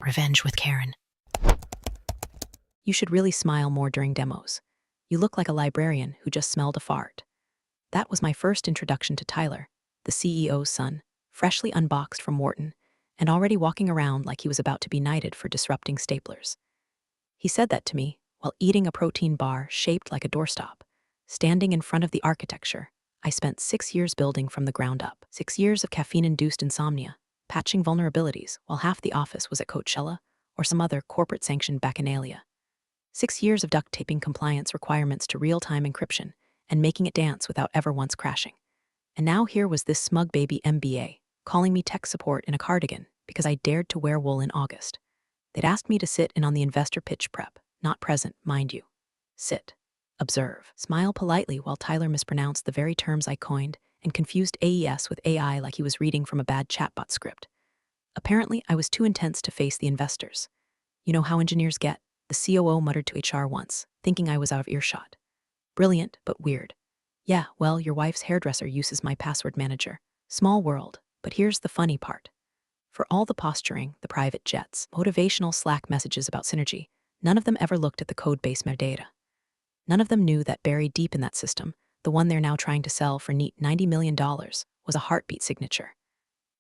Revenge with Karen. You should really smile more during demos. You look like a librarian who just smelled a fart. That was my first introduction to Tyler, the CEO's son, freshly unboxed from Wharton, and already walking around like he was about to be knighted for disrupting staplers. He said that to me while eating a protein bar shaped like a doorstop, standing in front of the architecture I spent 6 years building from the ground up. 6 years of caffeine-induced insomnia, patching vulnerabilities while half the office was at Coachella or some other corporate-sanctioned bacchanalia. 6 years of duct taping compliance requirements to real-time encryption and making it dance without ever once crashing. And now here was this smug baby MBA calling me tech support in a cardigan because I dared to wear wool in August. They'd asked me to sit in on the investor pitch prep, not present, mind you. Sit. Observe. Smile politely while Tyler mispronounced the very terms I coined and confused AES with AI like he was reading from a bad chatbot script. Apparently, I was too intense to face the investors. You know how engineers get, the COO muttered to HR once, thinking I was out of earshot. Brilliant, but weird. Yeah, well, your wife's hairdresser uses my password manager. Small world, but here's the funny part. For all the posturing, the private jets, motivational Slack messages about synergy, none of them ever looked at the code-base metadata. None of them knew that buried deep in that system, the one they're now trying to sell for neat $90 million, was a heartbeat signature.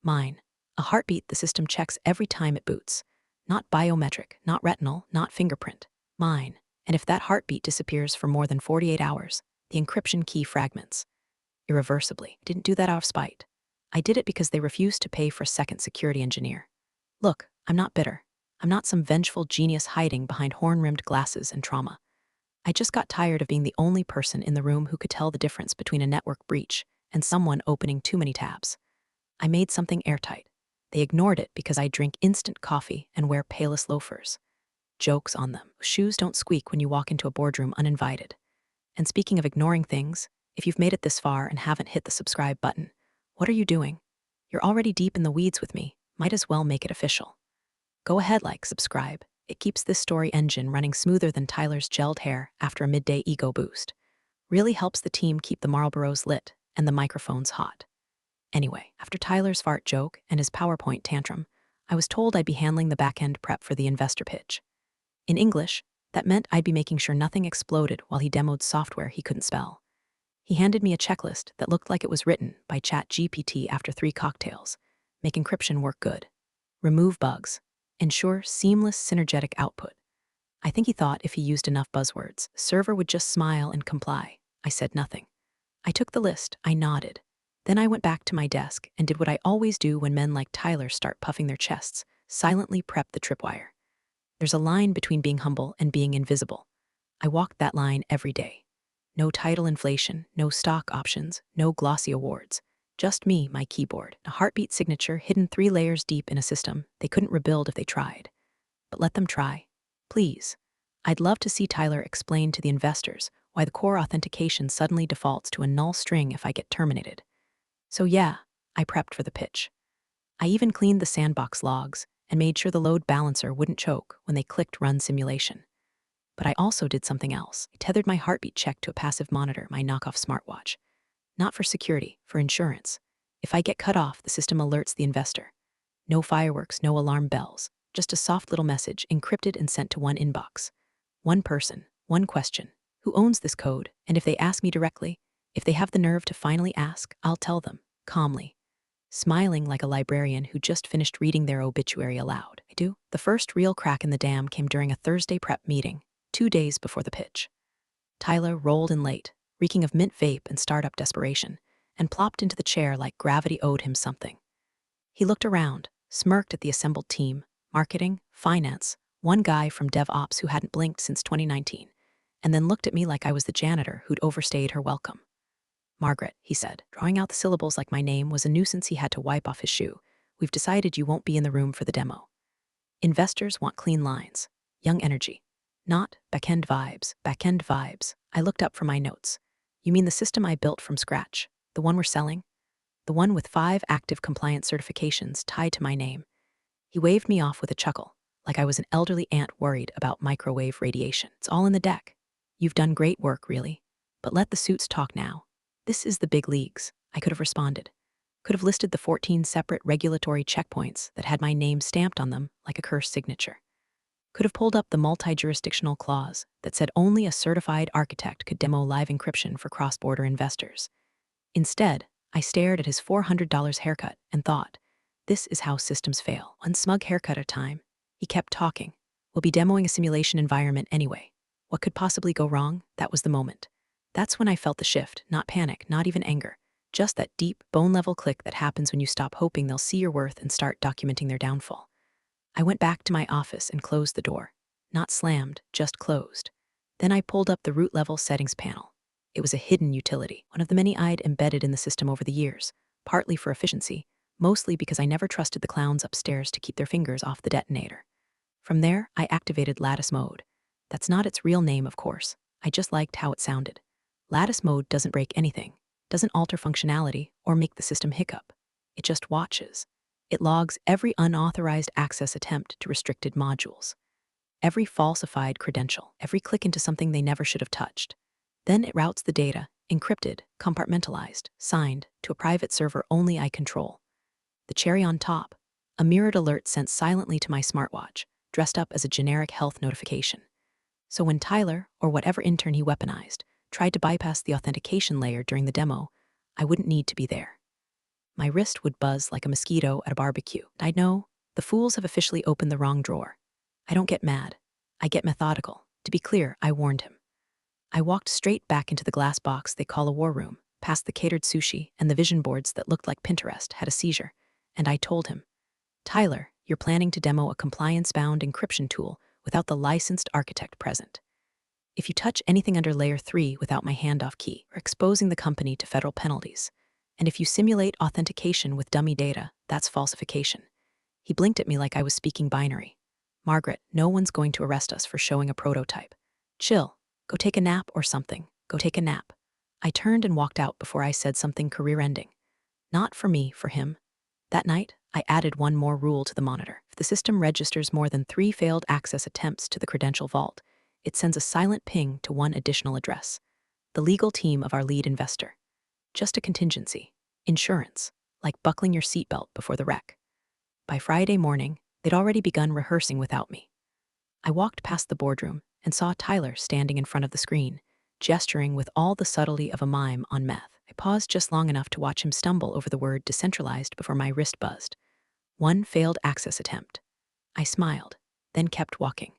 Mine. A heartbeat the system checks every time it boots. Not biometric, not retinal, not fingerprint. Mine. And if that heartbeat disappears for more than 48 hours, the encryption key fragments. Irreversibly. I didn't do that out of spite. I did it because they refused to pay for a second security engineer. Look, I'm not bitter. I'm not some vengeful genius hiding behind horn-rimmed glasses and trauma. I just got tired of being the only person in the room who could tell the difference between a network breach and someone opening too many tabs. I made something airtight. They ignored it because I drink instant coffee and wear Payless loafers. Joke's on them. Shoes don't squeak when you walk into a boardroom uninvited. And speaking of ignoring things, if you've made it this far and haven't hit the subscribe button, what are you doing? You're already deep in the weeds with me. Might as well make it official. Go ahead, subscribe. It keeps this story engine running smoother than Tyler's gelled hair after a midday ego boost. Really helps the team keep the Marlboros lit and the microphones hot. Anyway, after Tyler's fart joke and his PowerPoint tantrum, I was told I'd be handling the back-end prep for the investor pitch. In English, that meant I'd be making sure nothing exploded while he demoed software he couldn't spell. He handed me a checklist that looked like it was written by ChatGPT after 3 cocktails. Make encryption work good. Remove bugs. Ensure seamless synergetic output. I think he thought if he used enough buzzwords, the server would just smile and comply. I said nothing. I took the list, I nodded. Then I went back to my desk and did what I always do when men like Tyler start puffing their chests, silently prep the tripwire. There's a line between being humble and being invisible. I walked that line every day. No title inflation, no stock options, no glossy awards. Just me, my keyboard, a heartbeat signature hidden 3 layers deep in a system they couldn't rebuild if they tried. But let them try. Please. I'd love to see Tyler explain to the investors why the core authentication suddenly defaults to a null string if I get terminated. So yeah, I prepped for the pitch. I even cleaned the sandbox logs and made sure the load balancer wouldn't choke when they clicked run simulation. But I also did something else. I tethered my heartbeat check to a passive monitor, my knockoff smartwatch. Not for security, for insurance. If I get cut off, the system alerts the investor. No fireworks, no alarm bells, just a soft little message encrypted and sent to one inbox. One person, one question. Who owns this code? And if they ask me directly, if they have the nerve to finally ask, I'll tell them, calmly. Smiling like a librarian who just finished reading their obituary aloud. I do. The first real crack in the dam came during a Thursday prep meeting, 2 days before the pitch. Tyler rolled in late, reeking of mint vape and startup desperation, and plopped into the chair like gravity owed him something. He looked around, smirked at the assembled team, marketing, finance, one guy from DevOps who hadn't blinked since 2019, and then looked at me like I was the janitor who'd overstayed her welcome. Margaret, he said, drawing out the syllables like my name was a nuisance he had to wipe off his shoe. We've decided you won't be in the room for the demo. Investors want clean lines, young energy. Not back-end vibes, back-end vibes. I looked up from my notes. You mean the system I built from scratch? The one we're selling? The one with 5 active compliance certifications tied to my name. He waved me off with a chuckle, like I was an elderly aunt worried about microwave radiation. It's all in the deck. You've done great work, really. But let the suits talk now. This is the big leagues, I could have responded. Could have listed the 14 separate regulatory checkpoints that had my name stamped on them like a cursed signature. Could have pulled up the multi-jurisdictional clause that said only a certified architect could demo live encryption for cross-border investors. Instead, I stared at his $400 haircut and thought, this is how systems fail. One smug haircut at a time. He kept talking. We'll be demoing a simulation environment anyway. What could possibly go wrong? That was the moment. That's when I felt the shift, not panic, not even anger. Just that deep, bone-level click that happens when you stop hoping they'll see your worth and start documenting their downfall. I went back to my office and closed the door. Not slammed, just closed. Then I pulled up the root-level settings panel. It was a hidden utility, one of the many I'd embedded in the system over the years, partly for efficiency, mostly because I never trusted the clowns upstairs to keep their fingers off the detonator. From there, I activated lattice mode. That's not its real name, of course. I just liked how it sounded. Lattice mode doesn't break anything, doesn't alter functionality, or make the system hiccup. It just watches. It logs every unauthorized access attempt to restricted modules, every falsified credential, every click into something they never should have touched. Then it routes the data, encrypted, compartmentalized, signed, to a private server only I control. The cherry on top, a mirrored alert sent silently to my smartwatch, dressed up as a generic health notification. So when Tyler, or whatever intern he weaponized, tried to bypass the authentication layer during the demo, I wouldn't need to be there. My wrist would buzz like a mosquito at a barbecue. I'd know, the fools have officially opened the wrong drawer. I don't get mad. I get methodical. To be clear, I warned him. I walked straight back into the glass box they call a war room, past the catered sushi and the vision boards that looked like Pinterest had a seizure, and I told him, Tyler, you're planning to demo a compliance-bound encryption tool without the licensed architect present. If you touch anything under Layer 3 without my handoff key, you're exposing the company to federal penalties. And if you simulate authentication with dummy data, that's falsification. He blinked at me like I was speaking binary. Margaret, no one's going to arrest us for showing a prototype. Chill. Go take a nap or something. Go take a nap. I turned and walked out before I said something career-ending. Not for me, for him. That night, I added one more rule to the monitor. If the system registers more than 3 failed access attempts to the credential vault, it sends a silent ping to one additional address. The legal team of our lead investor. Just a contingency. Insurance. Like buckling your seatbelt before the wreck. By Friday morning, they'd already begun rehearsing without me. I walked past the boardroom and saw Tyler standing in front of the screen, gesturing with all the subtlety of a mime on meth. I paused just long enough to watch him stumble over the word decentralized before my wrist buzzed. 1 failed access attempt. I smiled, then kept walking.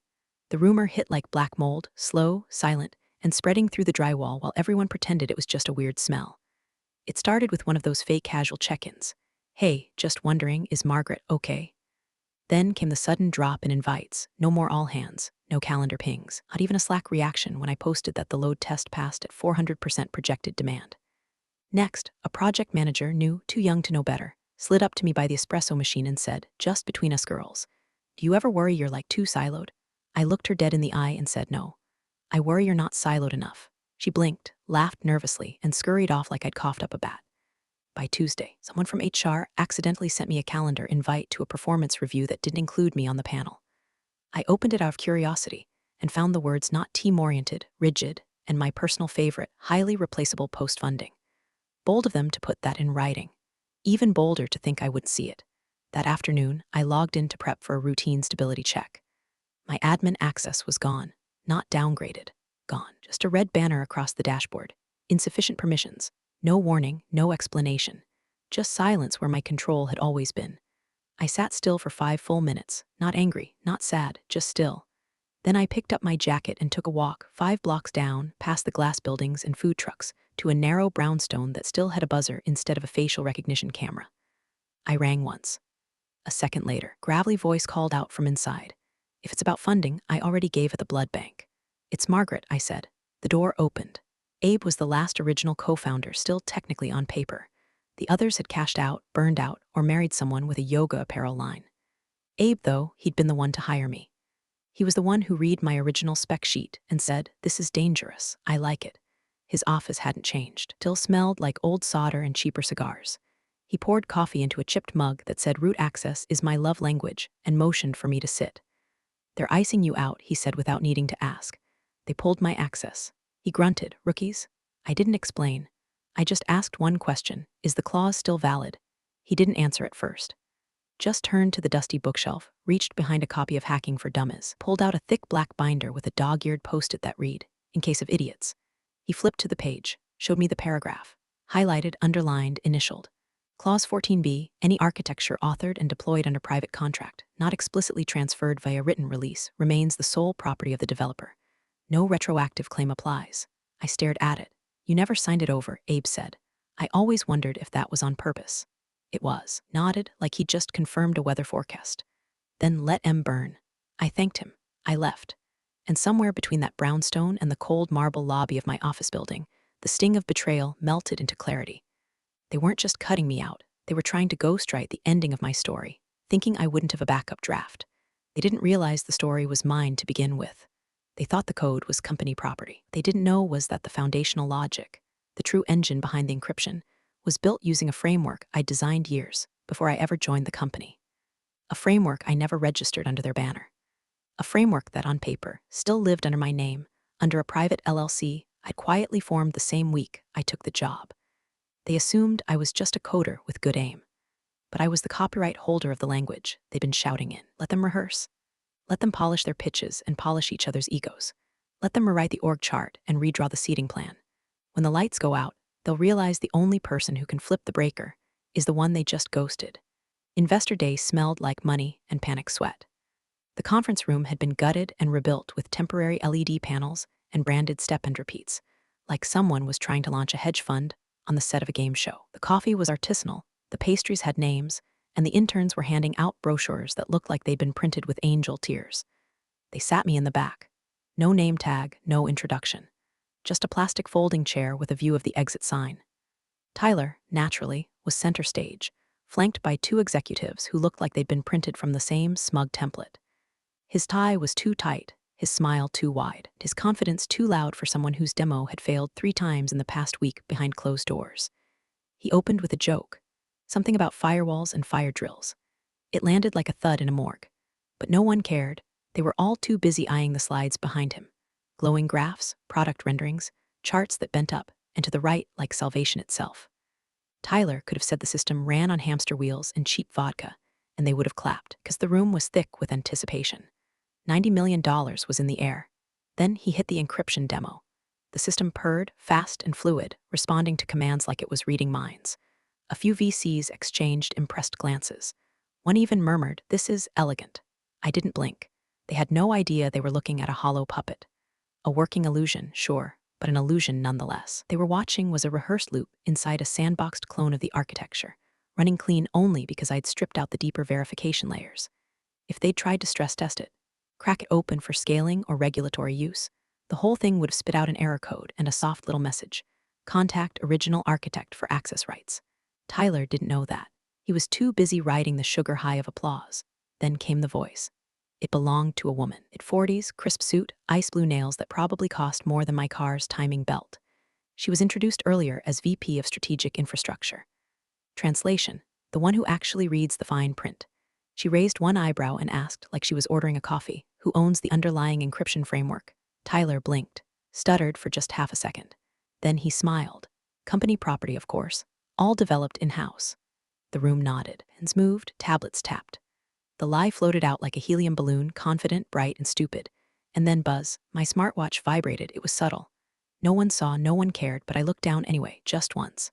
The rumor hit like black mold, slow, silent, and spreading through the drywall while everyone pretended it was just a weird smell. It started with one of those fake casual check-ins. Hey, just wondering, is Margaret okay? Then came the sudden drop in invites, no more all hands, no calendar pings, not even a Slack reaction when I posted that the load test passed at 400% projected demand. Next, a project manager, new, too young to know better, slid up to me by the espresso machine and said, just between us girls, do you ever worry you're like too siloed? I looked her dead in the eye and said no. I worry you're not siloed enough. She blinked, laughed nervously, and scurried off like I'd coughed up a bat. By Tuesday, someone from HR accidentally sent me a calendar invite to a performance review that didn't include me on the panel. I opened it out of curiosity and found the words not team-oriented, rigid, and my personal favorite, highly replaceable post-funding. Bold of them to put that in writing. Even bolder to think I wouldn't see it. That afternoon, I logged in to prep for a routine stability check. My admin access was gone, not downgraded. Gone. Just a red banner across the dashboard. Insufficient permissions. No warning, no explanation. Just silence where my control had always been. I sat still for 5 full minutes, not angry, not sad, just still. Then I picked up my jacket and took a walk 5 blocks down, past the glass buildings and food trucks, to a narrow brownstone that still had a buzzer instead of a facial recognition camera. I rang once. A second later, gravelly voice called out from inside. If it's about funding, I already gave at the blood bank. It's Margaret, I said. The door opened. Abe was the last original co-founder still technically on paper. The others had cashed out, burned out, or married someone with a yoga apparel line. Abe, though, he'd been the one to hire me. He was the one who read my original spec sheet and said, this is dangerous, I like it. His office hadn't changed, still smelled like old solder and cheaper cigars. He poured coffee into a chipped mug that said root access is my love language and motioned for me to sit. They're icing you out, he said without needing to ask. They pulled my access. He grunted, rookies? I didn't explain. I just asked one question, is the clause still valid? He didn't answer at first. Just turned to the dusty bookshelf, reached behind a copy of Hacking for Dummies, pulled out a thick black binder with a dog-eared post-it that read, "In case of idiots." He flipped to the page, showed me the paragraph. Highlighted, underlined, initialed. Clause 14b, any architecture authored and deployed under private contract, not explicitly transferred via written release, remains the sole property of the developer. No retroactive claim applies. I stared at it. You never signed it over, Abe said. I always wondered if that was on purpose. It was. Nodded, like he'd just confirmed a weather forecast. Then let M burn. I thanked him. I left. And somewhere between that brownstone and the cold marble lobby of my office building, the sting of betrayal melted into clarity. They weren't just cutting me out, they were trying to ghostwrite the ending of my story, thinking I wouldn't have a backup draft. They didn't realize the story was mine to begin with. They thought the code was company property. They didn't know was that the foundational logic, the true engine behind the encryption, was built using a framework I designed years before I ever joined the company. A framework I never registered under their banner. A framework that, on paper, still lived under my name, under a private LLC I'd quietly formed the same week I took the job. They assumed I was just a coder with good aim. But I was the copyright holder of the language they'd been shouting in. Let them rehearse. Let them polish their pitches and polish each other's egos. Let them rewrite the org chart and redraw the seating plan. When the lights go out, they'll realize the only person who can flip the breaker is the one they just ghosted. Investor Day smelled like money and panic sweat. The conference room had been gutted and rebuilt with temporary LED panels and branded step and repeats, like someone was trying to launch a hedge fund on the set of a game show. The coffee was artisanal, the pastries had names, and the interns were handing out brochures that looked like they'd been printed with angel tears. They sat me in the back. No name tag, no introduction. Just a plastic folding chair with a view of the exit sign. Tyler, naturally, was center stage, flanked by two executives who looked like they'd been printed from the same smug template. His tie was too tight, his smile too wide, his confidence too loud for someone whose demo had failed 3 times in the past week behind closed doors. He opened with a joke, something about firewalls and fire drills. It landed like a thud in a morgue. But no one cared. They were all too busy eyeing the slides behind him. Glowing graphs, product renderings, charts that bent up and to the right like salvation itself. Tyler could have said the system ran on hamster wheels and cheap vodka, and they would have clapped, because the room was thick with anticipation. $90 million was in the air. Then he hit the encryption demo. The system purred, fast and fluid, responding to commands like it was reading minds. A few VCs exchanged impressed glances. One even murmured, "This is elegant." I didn't blink. They had no idea they were looking at a hollow puppet. A working illusion, sure, but an illusion nonetheless. They were watching was a rehearsed loop inside a sandboxed clone of the architecture, running clean only because I'd stripped out the deeper verification layers. If they'd tried to stress test it, crack it open for scaling or regulatory use, the whole thing would have spit out an error code and a soft little message. Contact original architect for access rights. Tyler didn't know that. He was too busy riding the sugar high of applause. Then came the voice. It belonged to a woman. Mid-40s, crisp suit, ice blue nails that probably cost more than my car's timing belt. She was introduced earlier as VP of Strategic Infrastructure. Translation, the one who actually reads the fine print. She raised one eyebrow and asked, like she was ordering a coffee, who owns the underlying encryption framework. Tyler blinked, stuttered for just half a second. Then he smiled. Company property, of course, all developed in-house. The room nodded, hands moved, tablets tapped. The lie floated out like a helium balloon, confident, bright, and stupid. And then buzz. My smartwatch vibrated. It was subtle. No one saw, no one cared, but I looked down anyway, just once.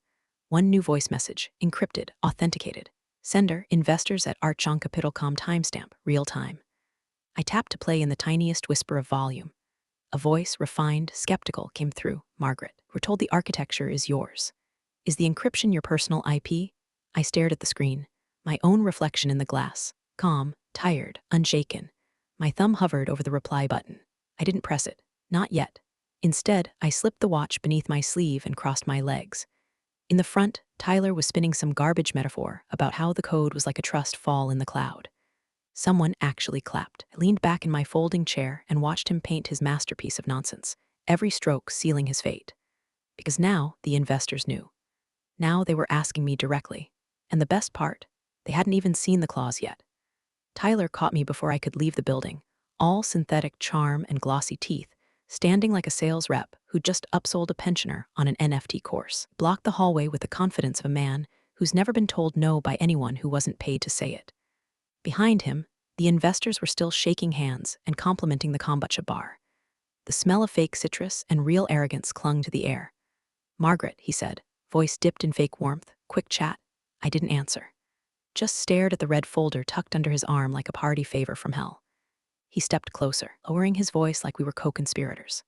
One new voice message, encrypted, authenticated. Sender, investors at Archoncapital.com timestamp, real time. I tapped to play in the tiniest whisper of volume. A voice, refined, skeptical, came through. Margaret, we're told the architecture is yours. Is the encryption your personal IP? I stared at the screen, my own reflection in the glass. Calm, tired, unshaken. My thumb hovered over the reply button. I didn't press it. Not yet. Instead, I slipped the watch beneath my sleeve and crossed my legs. In the front, Tyler was spinning some garbage metaphor about how the code was like a trust fall in the cloud. Someone actually clapped. I leaned back in my folding chair and watched him paint his masterpiece of nonsense, every stroke sealing his fate. Because now the investors knew. Now they were asking me directly. And the best part, they hadn't even seen the clause yet. Tyler caught me before I could leave the building, all synthetic charm and glossy teeth, standing like a sales rep who'd just upsold a pensioner on an NFT course. Blocked the hallway with the confidence of a man who's never been told no by anyone who wasn't paid to say it. Behind him, the investors were still shaking hands and complimenting the kombucha bar. The smell of fake citrus and real arrogance clung to the air. "Margaret," he said, voice dipped in fake warmth. "Quick chat." I didn't answer. Just stared at the red folder tucked under his arm like a party favor from hell. He stepped closer, lowering his voice like we were co-conspirators.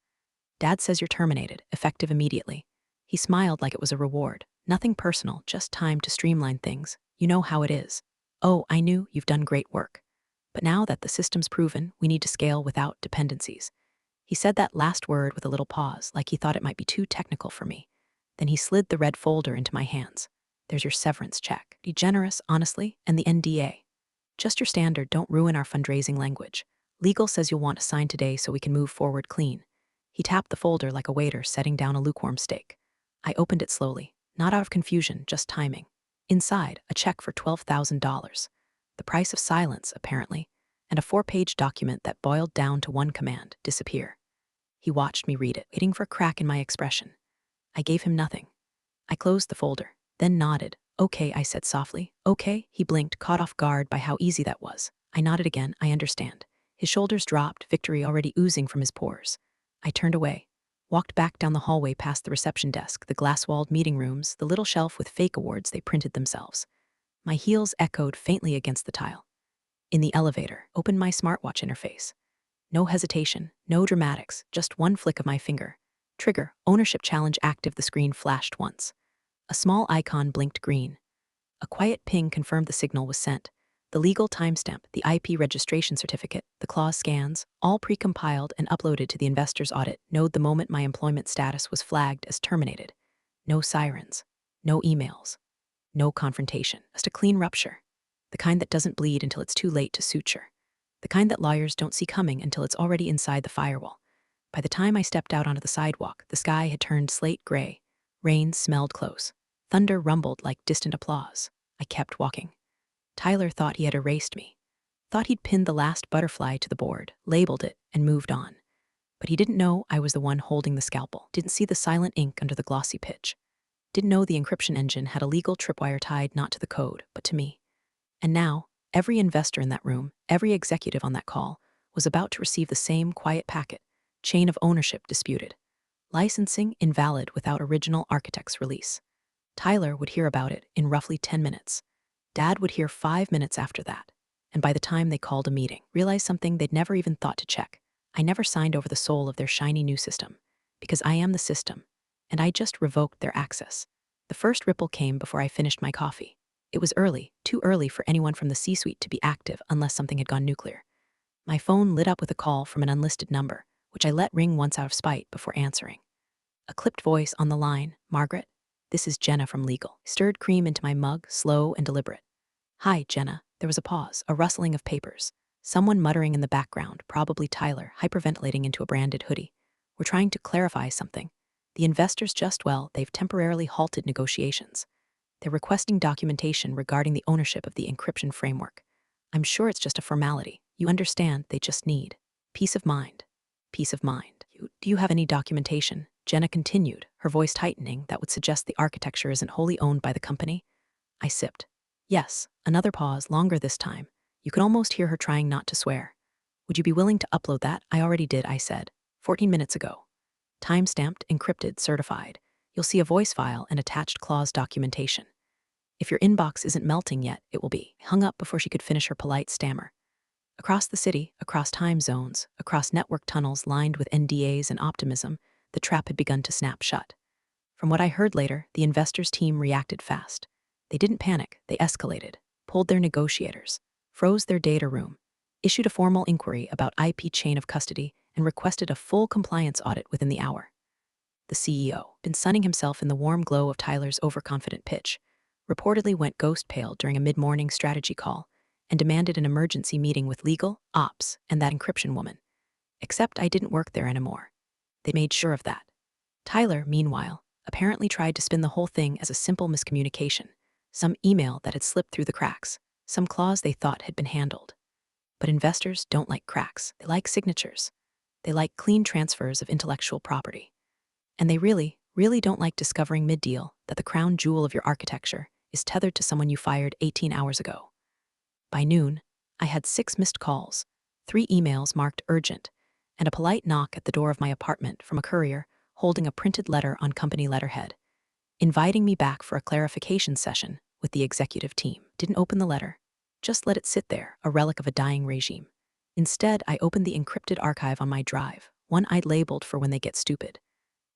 "Dad says you're terminated, effective immediately." He smiled like it was a reward. "Nothing personal, just time to streamline things. You know how it is." "Oh, I knew. You've done great work. But now that the system's proven, we need to scale without dependencies." He said that last word with a little pause, like he thought it might be too technical for me. Then he slid the red folder into my hands. "There's your severance check. Be generous, honestly, and the NDA. Just your standard, don't ruin our fundraising language. Legal says you'll want to sign today so we can move forward clean." He tapped the folder like a waiter setting down a lukewarm steak. I opened it slowly, not out of confusion, just timing. Inside, a check for $12,000. The price of silence, apparently, and a 4-page document that boiled down to one command: disappear. He watched me read it, waiting for a crack in my expression. I gave him nothing. I closed the folder, then nodded. "Okay," I said softly. "Okay." He blinked, caught off guard by how easy that was. I nodded again. "I understand." His shoulders dropped, victory already oozing from his pores. I turned away, walked back down the hallway past the reception desk, the glass-walled meeting rooms, the little shelf with fake awards they printed themselves. My heels echoed faintly against the tile. In the elevator, opened my smartwatch interface. No hesitation, no dramatics, just one flick of my finger. Trigger, ownership challenge active. The screen flashed once. A small icon blinked green. A quiet ping confirmed the signal was sent. The legal timestamp, the IP registration certificate, the clause scans, all pre-compiled and uploaded to the investor's audit node the moment my employment status was flagged as terminated. No sirens, no emails, no confrontation, just a clean rupture. The kind that doesn't bleed until it's too late to suture. The kind that lawyers don't see coming until it's already inside the firewall. By the time I stepped out onto the sidewalk, the sky had turned slate gray. Rain smelled close. Thunder rumbled like distant applause. I kept walking. Tyler thought he had erased me. Thought he'd pinned the last butterfly to the board, labeled it, and moved on. But he didn't know I was the one holding the scalpel. Didn't see the silent ink under the glossy pitch. Didn't know the encryption engine had a legal tripwire tied not to the code, but to me. And now, every investor in that room, every executive on that call, was about to receive the same quiet packet: chain of ownership disputed. Licensing invalid without original architect's release. Tyler would hear about it in roughly 10 minutes. Dad would hear 5 minutes after that. And by the time they called a meeting, realized something they'd never even thought to check. I never signed over the soul of their shiny new system, because I am the system, and I just revoked their access. The first ripple came before I finished my coffee. It was early, too early for anyone from the C-suite to be active unless something had gone nuclear. My phone lit up with a call from an unlisted number, which I let ring once out of spite before answering. A clipped voice on the line: "Margaret, this is Jenna from legal." Stirred cream into my mug, slow and deliberate. "Hi, Jenna." There was a pause, a rustling of papers. Someone muttering in the background, probably Tyler, hyperventilating into a branded hoodie. "We're trying to clarify something. The investors they've temporarily halted negotiations. They're requesting documentation regarding the ownership of the encryption framework. I'm sure it's just a formality. You understand, they just need peace of mind." Peace of mind. "Do you have any documentation?" Jenna continued, her voice tightening, "that would suggest the architecture isn't wholly owned by the company?" I sipped. "Yes." Another pause, longer this time. You could almost hear her trying not to swear. "Would you be willing to upload that?" "I already did," I said. 14 minutes ago. Time-stamped, encrypted, certified. You'll see a voice file and attached clause documentation. If your inbox isn't melting yet, it will be." Hung up before she could finish her polite stammer. Across the city, across time zones, across network tunnels lined with NDAs and optimism, the trap had begun to snap shut. From what I heard later, the investors' team reacted fast. They didn't panic, they escalated, pulled their negotiators, froze their data room, issued a formal inquiry about IP chain of custody, and requested a full compliance audit within the hour. The CEO, been sunning himself in the warm glow of Tyler's overconfident pitch, reportedly went ghost pale during a mid-morning strategy call and demanded an emergency meeting with legal, ops, and that encryption woman. Except I didn't work there anymore. They made sure of that. Tyler, meanwhile, apparently tried to spin the whole thing as a simple miscommunication, some email that had slipped through the cracks, some clause they thought had been handled. But investors don't like cracks. They like signatures. They like clean transfers of intellectual property. And they really, really don't like discovering mid-deal that the crown jewel of your architecture is tethered to someone you fired 18 hours ago. By noon, I had 6 missed calls, 3 emails marked urgent, and a polite knock at the door of my apartment from a courier holding a printed letter on company letterhead, inviting me back for a clarification session with the executive team. Didn't open the letter, just let it sit there, a relic of a dying regime. Instead, I opened the encrypted archive on my drive, one I'd labeled for when they get stupid.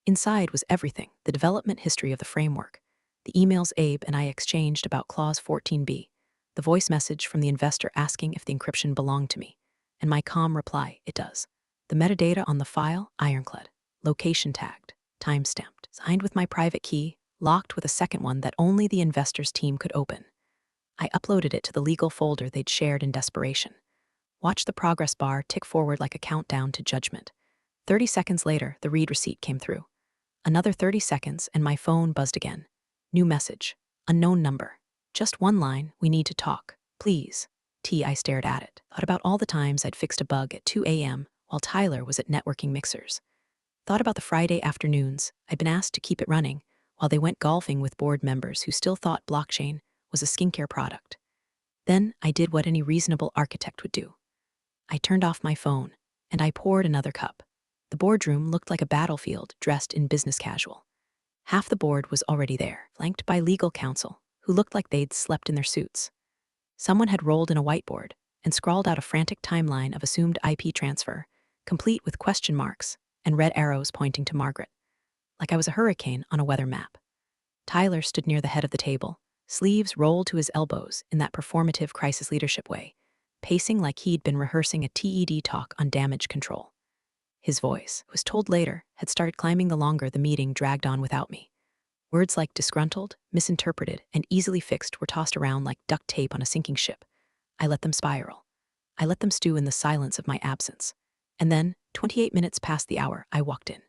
Inside was everything: the development history of the framework, the emails Abe and I exchanged about Clause 14b, the voice message from the investor asking if the encryption belonged to me, and my calm reply, "It does." The metadata on the file, ironclad, location tagged, time-stamped, signed with my private key, locked with a second one that only the investor's team could open. I uploaded it to the legal folder they'd shared in desperation. Watched the progress bar tick forward like a countdown to judgment. 30 seconds later, the read receipt came through. Another 30 seconds, and my phone buzzed again. New message. Unknown number. Just one line: "We need to talk. Please." I stared at it. Thought about all the times I'd fixed a bug at 2 a.m. while Tyler was at networking mixers. Thought about the Friday afternoons I'd been asked to keep it running while they went golfing with board members who still thought blockchain was a skincare product. Then I did what any reasonable architect would do. I turned off my phone, and I poured another cup. The boardroom looked like a battlefield dressed in business casual. Half the board was already there, flanked by legal counsel, who looked like they'd slept in their suits. Someone had rolled in a whiteboard and scrawled out a frantic timeline of assumed IP transfer, complete with question marks and red arrows pointing to Margaret, like I was a hurricane on a weather map. Tyler stood near the head of the table, sleeves rolled to his elbows in that performative crisis leadership way, pacing like he'd been rehearsing a TED talk on damage control. His voice, was told later, had started climbing the longer the meeting dragged on without me. Words like disgruntled, misinterpreted, and easily fixed were tossed around like duct tape on a sinking ship. I let them spiral. I let them stew in the silence of my absence. And then, 28 minutes past the hour, I walked in.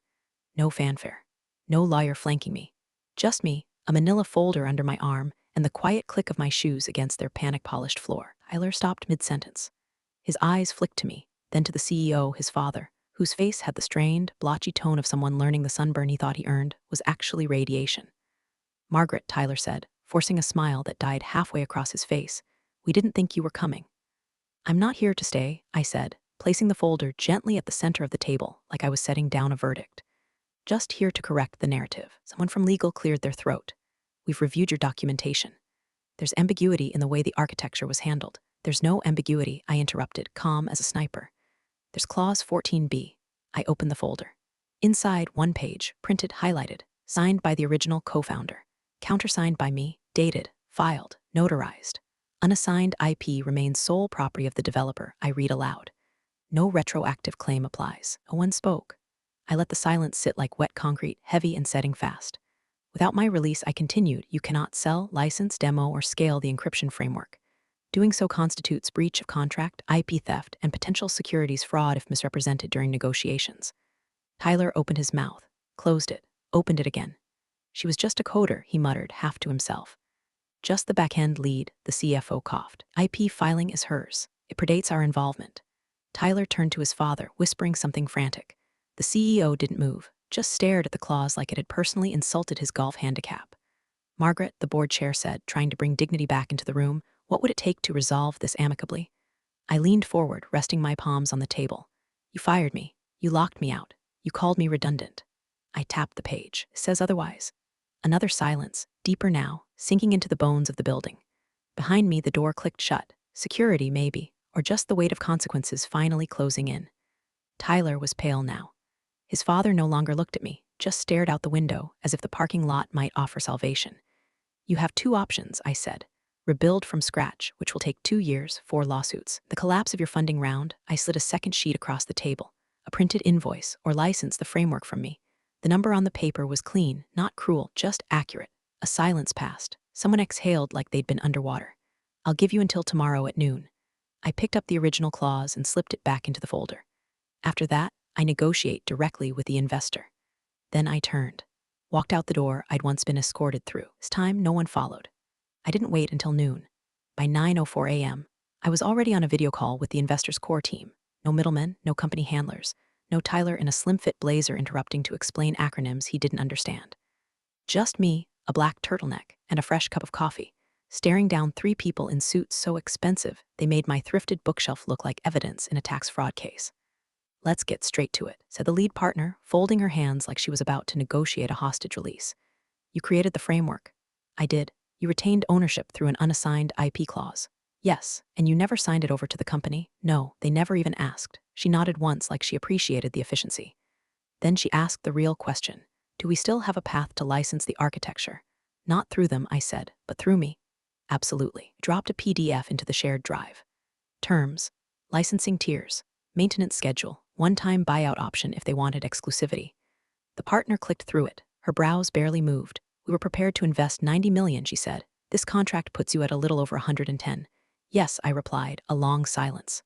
No fanfare. No lawyer flanking me. Just me, a manila folder under my arm, and the quiet click of my shoes against their panic-polished floor. Tyler stopped mid-sentence. His eyes flicked to me, then to the CEO, his father, whose face had the strained, blotchy tone of someone learning the sunburn he thought he earned was actually radiation. "Margaret," Tyler said, forcing a smile that died halfway across his face, "we didn't think you were coming." "I'm not here to stay," I said, placing the folder gently at the center of the table like I was setting down a verdict. "Just here to correct the narrative." Someone from legal cleared their throat. "We've reviewed your documentation. There's ambiguity in the way the architecture was handled." "There's no ambiguity," I interrupted, calm as a sniper. "There's Clause 14b. I opened the folder. Inside, one page, printed, highlighted, signed by the original co-founder, countersigned by me, dated, filed, notarized. Unassigned IP remains sole property of the developer. I read aloud. No retroactive claim applies. No one spoke. I let the silence sit like wet concrete, heavy and setting fast. Without my release, I continued, "You cannot sell, license, demo, or scale the encryption framework. Doing so constitutes breach of contract, IP theft, and potential securities fraud if misrepresented during negotiations." Tyler opened his mouth, closed it, opened it again. "She was just a coder," he muttered, half to himself. "Just the back-end lead," the CFO coughed. "IP filing is hers. It predates our involvement." Tyler turned to his father, whispering something frantic. The CEO didn't move, just stared at the clause like it had personally insulted his golf handicap. "Margaret," the board chair said, trying to bring dignity back into the room, "what would it take to resolve this amicably?" I leaned forward, resting my palms on the table. "You fired me. You locked me out. You called me redundant." I tapped the page. "It says otherwise." Another silence, deeper now, sinking into the bones of the building. Behind me, the door clicked shut. Security, maybe, or just the weight of consequences finally closing in. Tyler was pale now. His father no longer looked at me, just stared out the window as if the parking lot might offer salvation. "You have 2 options," I said. "Rebuild from scratch, which will take 2 years, 4 lawsuits. The collapse of your funding round," I slid a second sheet across the table, "a printed invoice, or license the framework from me." The number on the paper was clean, not cruel, just accurate. A silence passed. Someone exhaled like they'd been underwater. "I'll give you until tomorrow at noon." I picked up the original clause and slipped it back into the folder. After that, I negotiate directly with the investor. Then I turned, walked out the door I'd once been escorted through. This time, no one followed. I didn't wait until noon. By 9:04 a.m., I was already on a video call with the investor's core team. No middlemen, no company handlers, no Tyler in a slim-fit blazer interrupting to explain acronyms he didn't understand. Just me, a black turtleneck, and a fresh cup of coffee, staring down three people in suits so expensive they made my thrifted bookshelf look like evidence in a tax fraud case. "Let's get straight to it," said the lead partner, folding her hands like she was about to negotiate a hostage release. "You created the framework." "I did." "You retained ownership through an unassigned IP clause." "Yes." "And you never signed it over to the company?" "No, they never even asked." She nodded once like she appreciated the efficiency. Then she asked the real question. "Do we still have a path to license the architecture?" "Not through them," I said, "but through me." "Absolutely." Dropped a PDF into the shared drive. Terms: licensing tiers, maintenance schedule, one-time buyout option if they wanted exclusivity. The partner clicked through it. Her brows barely moved. "We were prepared to invest $90 million," she said. "This contract puts you at a little over 110. "Yes," I replied, a long silence.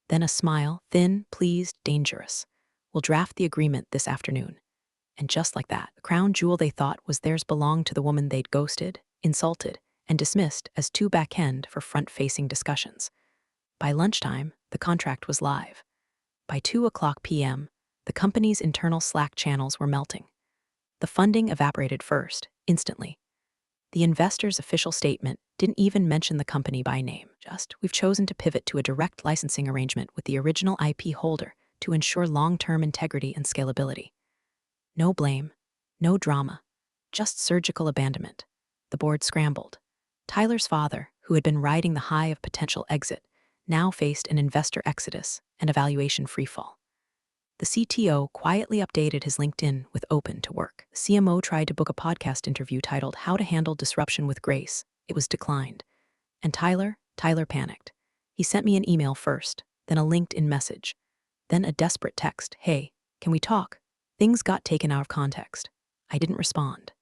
Then a smile, thin, pleased, dangerous. "We'll draft the agreement this afternoon." And just like that, the crown jewel they thought was theirs belonged to the woman they'd ghosted, insulted, and dismissed as too back-end for front-facing discussions. By lunchtime, the contract was live. By 2:00 p.m., the company's internal Slack channels were melting. The funding evaporated first, instantly. The investor's official statement didn't even mention the company by name. Just, "We've chosen to pivot to a direct licensing arrangement with the original IP holder to ensure long-term integrity and scalability." No blame, no drama, just surgical abandonment. The board scrambled. Tyler's father, who had been riding the high of potential exit, now faced an investor exodus and a valuation freefall. The CTO quietly updated his LinkedIn with "open to work." The CMO tried to book a podcast interview titled "How to Handle Disruption with Grace." It was declined. And Tyler panicked. He sent me an email first, then a LinkedIn message, then a desperate text, "Hey, can we talk?" Things got taken out of context. I didn't respond.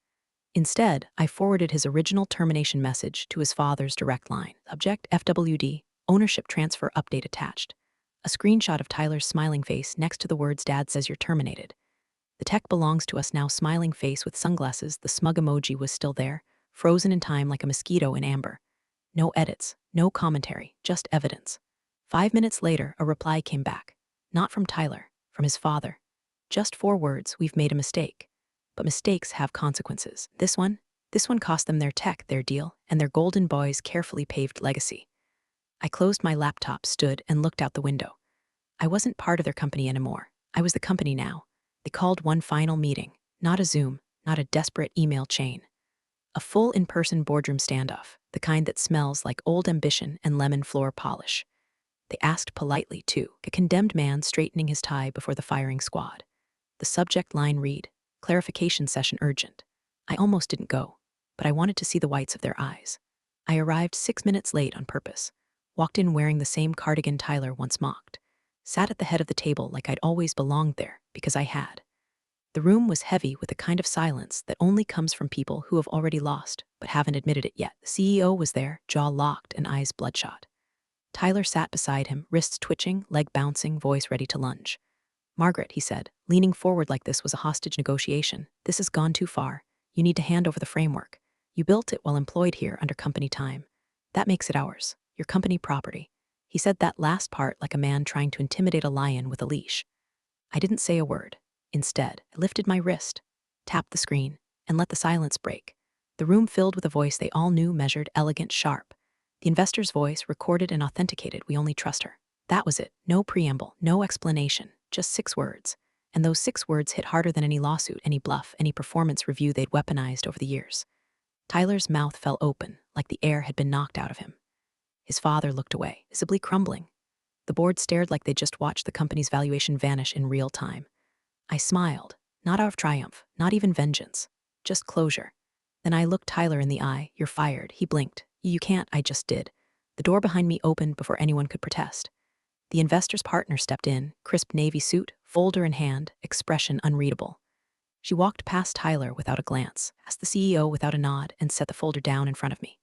Instead, I forwarded his original termination message to his father's direct line. Subject: FWD, ownership transfer update attached. A screenshot of Tyler's smiling face next to the words "Dad says you're terminated." "The tech belongs to us now," smiling face with sunglasses, the smug emoji was still there, frozen in time like a mosquito in amber. No edits, no commentary, just evidence. 5 minutes later, a reply came back. Not from Tyler, from his father. Just 4 words: "We've made a mistake." But mistakes have consequences. This one cost them their tech, their deal, and their Golden Boy's carefully paved legacy. I closed my laptop, stood, and looked out the window. I wasn't part of their company anymore. I was the company now. They called one final meeting. Not a Zoom, not a desperate email chain. A full in-person boardroom standoff, the kind that smells like old ambition and lemon floor polish. They asked politely, too, a condemned man straightening his tie before the firing squad. The subject line read, "Clarification session urgent." I almost didn't go, but I wanted to see the whites of their eyes. I arrived 6 minutes late on purpose, walked in wearing the same cardigan Tyler once mocked, sat at the head of the table like I'd always belonged there, because I had. The room was heavy with the kind of silence that only comes from people who have already lost, but haven't admitted it yet. The CEO was there, jaw locked and eyes bloodshot. Tyler sat beside him, wrists twitching, leg bouncing, voice ready to lunge. "Margaret," he said, leaning forward like this was a hostage negotiation, "this has gone too far. You need to hand over the framework. You built it while employed here under company time. That makes it ours, your company property." He said that last part like a man trying to intimidate a lion with a leash. I didn't say a word. Instead, I lifted my wrist, tapped the screen, and let the silence break. The room filled with a voice they all knew, measured, elegant, sharp. The investor's voice, recorded and authenticated. "We only trust her." That was it. No preamble, no explanation, just 6 words. And those 6 words hit harder than any lawsuit, any bluff, any performance review they'd weaponized over the years. Tyler's mouth fell open, like the air had been knocked out of him. His father looked away, visibly crumbling. The board stared like they'd just watched the company's valuation vanish in real time. I smiled, not out of triumph, not even vengeance, just closure. Then I looked Tyler in the eye. "You're fired." He blinked. "You can't." I just did. The door behind me opened before anyone could protest. The investor's partner stepped in, crisp navy suit, folder in hand, expression unreadable. She walked past Tyler without a glance, past the CEO without a nod, and set the folder down in front of me.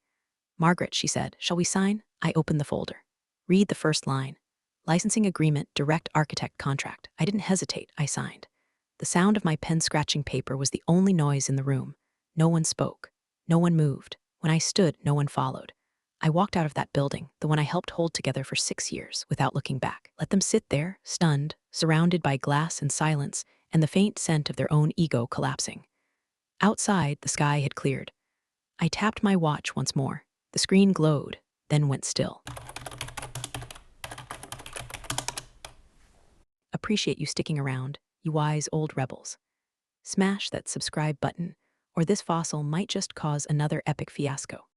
"Margaret," she said, "shall we sign?" I opened the folder. Read the first line. "Licensing agreement, direct architect contract." I didn't hesitate. I signed. The sound of my pen scratching paper was the only noise in the room. No one spoke. No one moved. When I stood, no one followed. I walked out of that building, the one I helped hold together for 6 years, without looking back. Let them sit there, stunned, surrounded by glass and silence, and the faint scent of their own ego collapsing. Outside, the sky had cleared. I tapped my watch once more. The screen glowed, then went still. Appreciate you sticking around, you wise old rebels. Smash that subscribe button, or this fossil might just cause another epic fiasco.